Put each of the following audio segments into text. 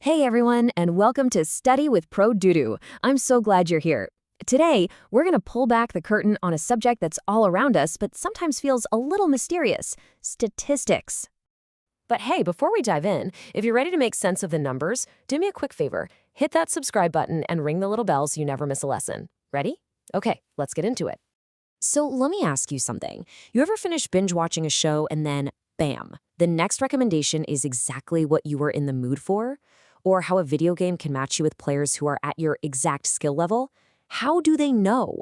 Hey everyone, and welcome to Study with Düdü. I'm so glad you're here. Today, we're going to pull back the curtain on a subject that's all around us but sometimes feels a little mysterious: statistics. But hey, before we dive in, if you're ready to make sense of the numbers, do me a quick favor. Hit that subscribe button and ring the little bell so you never miss a lesson. Ready? Okay, let's get into it. So let me ask you something. You ever finish binge watching a show and then, bam, the next recommendation is exactly what you were in the mood for? Or how a video game can match you with players who are at your exact skill level? How do they know?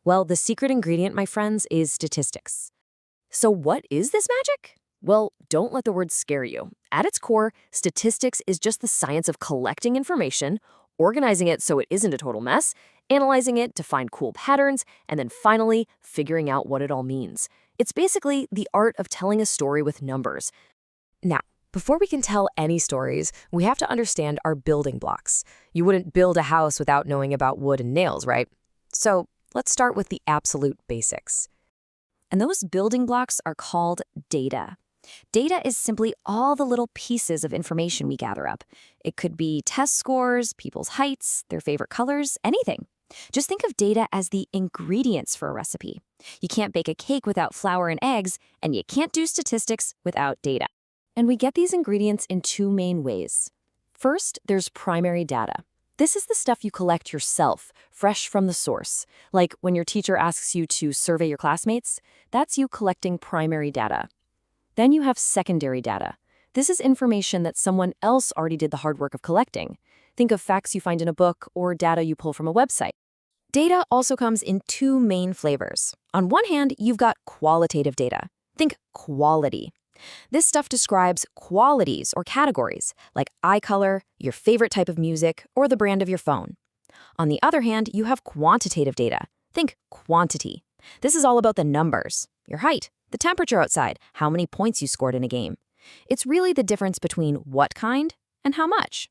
Well, the secret ingredient, my friends, is statistics. So what is this magic? Well, don't let the word scare you. At its core, statistics is just the science of collecting information, organizing it so it isn't a total mess, analyzing it to find cool patterns, and then finally figuring out what it all means. It's basically the art of telling a story with numbers. Now, before we can tell any stories, we have to understand our building blocks. You wouldn't build a house without knowing about wood and nails, right? So let's start with the absolute basics. And those building blocks are called data. Data is simply all the little pieces of information we gather up. It could be test scores, people's heights, their favorite colors, anything. Just think of data as the ingredients for a recipe. You can't bake a cake without flour and eggs, and you can't do statistics without data. And we get these ingredients in two main ways. First, there's primary data. This is the stuff you collect yourself, fresh from the source. Like when your teacher asks you to survey your classmates, that's you collecting primary data. Then you have secondary data. This is information that someone else already did the hard work of collecting. Think of facts you find in a book or data you pull from a website. Data also comes in two main flavors. On one hand, you've got qualitative data. Think quality. This stuff describes qualities or categories, like eye color, your favorite type of music, or the brand of your phone. On the other hand, you have quantitative data. Think quantity. This is all about the numbers: your height, the temperature outside, how many points you scored in a game. It's really the difference between what kind and how much.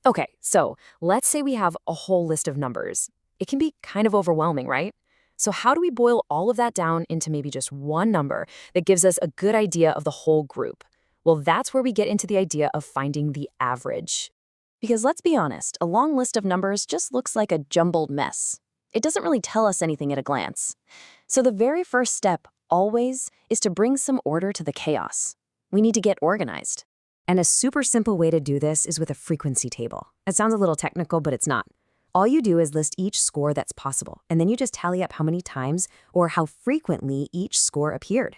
Okay, so let's say we have a whole list of numbers. It can be kind of overwhelming, right? So how do we boil all of that down into maybe just one number that gives us a good idea of the whole group? Well, that's where we get into the idea of finding the average. Because let's be honest, a long list of numbers just looks like a jumbled mess. It doesn't really tell us anything at a glance. So the very first step, always, is to bring some order to the chaos. We need to get organized. And a super simple way to do this is with a frequency table. It sounds a little technical, but it's not. All you do is list each score that's possible, and then you just tally up how many times or how frequently each score appeared.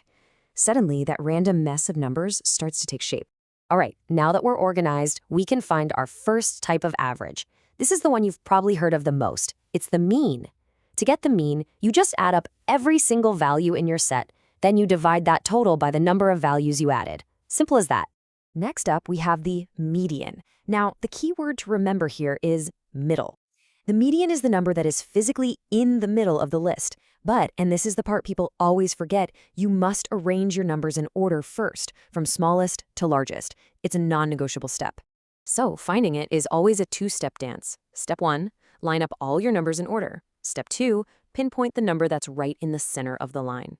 Suddenly, that random mess of numbers starts to take shape. All right, now that we're organized, we can find our first type of average. This is the one you've probably heard of the most. It's the mean. To get the mean, you just add up every single value in your set, then you divide that total by the number of values you added. Simple as that. Next up, we have the median. Now, the key word to remember here is middle. The median is the number that is physically in the middle of the list. But, and this is the part people always forget, you must arrange your numbers in order first, from smallest to largest. It's a non-negotiable step. So, finding it is always a two-step dance. Step 1, line up all your numbers in order. Step 2, pinpoint the number that's right in the center of the line.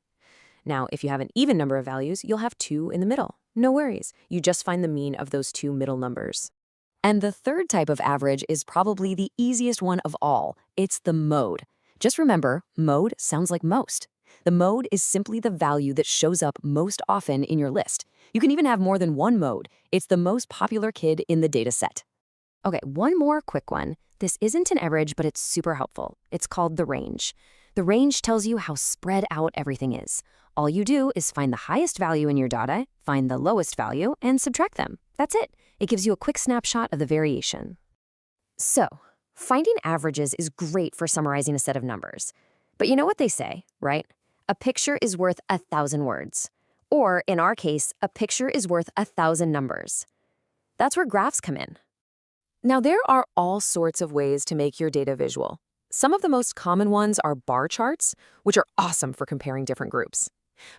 Now, if you have an even number of values, you'll have 2 in the middle. No worries, you just find the mean of those 2 middle numbers. And the third type of average is probably the easiest one of all. It's the mode. Just remember, mode sounds like most. The mode is simply the value that shows up most often in your list. You can even have more than one mode. It's the most popular kid in the data set. Okay, one more quick one. This isn't an average, but it's super helpful. It's called the range. The range tells you how spread out everything is. All you do is find the highest value in your data, find the lowest value, and subtract them. That's it. It gives you a quick snapshot of the variation. So, finding averages is great for summarizing a set of numbers. But you know what they say, right? A picture is worth 1,000 words. Or, in our case, a picture is worth 1,000 numbers. That's where graphs come in. Now, there are all sorts of ways to make your data visual. Some of the most common ones are bar charts, which are awesome for comparing different groups.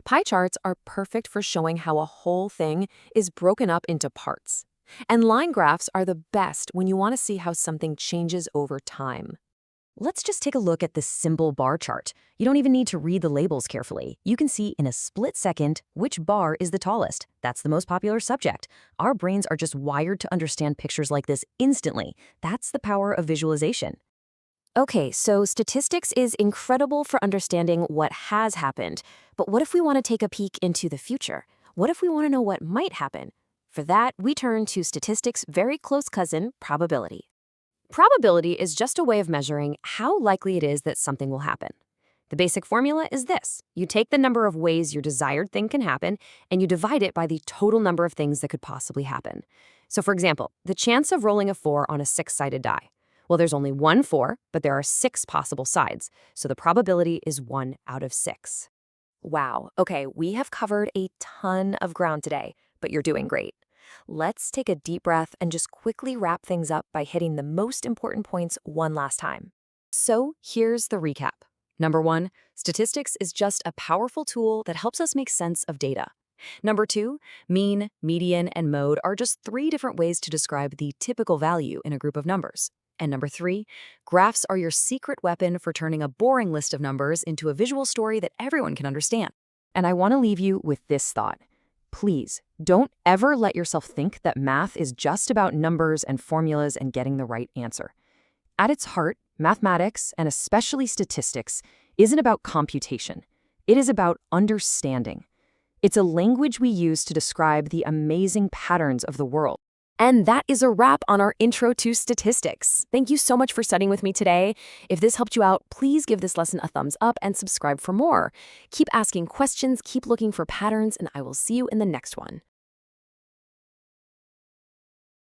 Pie charts are perfect for showing how a whole thing is broken up into parts. And line graphs are the best when you want to see how something changes over time. Let's just take a look at this simple bar chart. You don't even need to read the labels carefully. You can see in a split second which bar is the tallest. That's the most popular subject. Our brains are just wired to understand pictures like this instantly. That's the power of visualization. Okay, so statistics is incredible for understanding what has happened. But what if we want to take a peek into the future? What if we want to know what might happen? For that, we turn to statistics' very close cousin, probability. Probability is just a way of measuring how likely it is that something will happen. The basic formula is this. You take the number of ways your desired thing can happen, and you divide it by the total number of things that could possibly happen. So for example, the chance of rolling a 4 on a 6-sided die. Well, there's only one 4, but there are 6 possible sides, so the probability is 1 out of 6. Wow, okay, we have covered a ton of ground today, but you're doing great. Let's take a deep breath and just quickly wrap things up by hitting the most important points one last time. So here's the recap. Number 1, statistics is just a powerful tool that helps us make sense of data. Number 2, mean, median, and mode are just 3 different ways to describe the typical value in a group of numbers. And number 3, graphs are your secret weapon for turning a boring list of numbers into a visual story that everyone can understand. And I want to leave you with this thought. Please, don't ever let yourself think that math is just about numbers and formulas and getting the right answer. At its heart, mathematics, and especially statistics, isn't about computation. It is about understanding. It's a language we use to describe the amazing patterns of the world. And that is a wrap on our intro to statistics. Thank you so much for studying with me today. If this helped you out, please give this lesson a thumbs up and subscribe for more. Keep asking questions, keep looking for patterns, and I will see you in the next one.